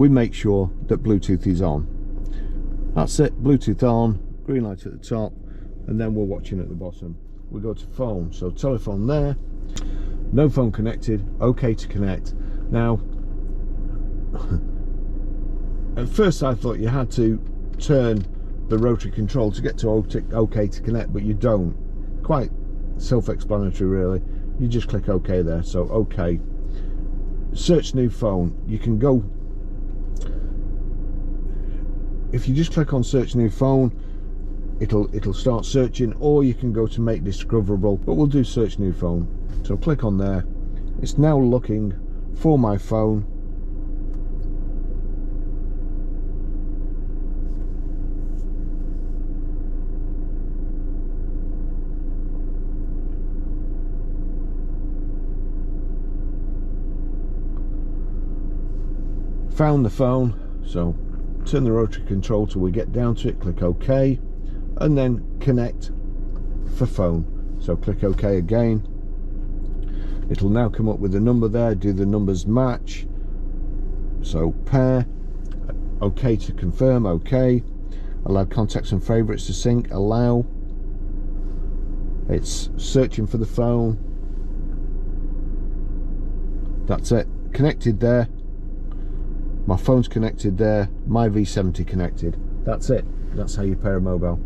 we make sure that Bluetooth is on. That's it, Bluetooth on, green light at the top, and then we're watching at the bottom. We go to phone, so telephone there, no phone connected, okay to connect. Now, at first I thought you had to turn the rotary control to get to OK to connect, but you don't. Quite self-explanatory really. You just click OK there, so OK. Search new phone. You can go, if you just click on search new phone, it'll start searching, or you can go to make discoverable, but we'll do search new phone. So click on there. It's now looking for my phone. Found the phone, so turn the rotary control till we get down to it, click OK, and then connect for phone. So click OK again. It'll now come up with a number there, do the numbers match, so pair, OK to confirm, OK, allow contacts and favourites to sync, allow. It's searching for the phone. That's it, connected there. My phone's connected there, my V70 connected. That's it. That's how you pair a mobile.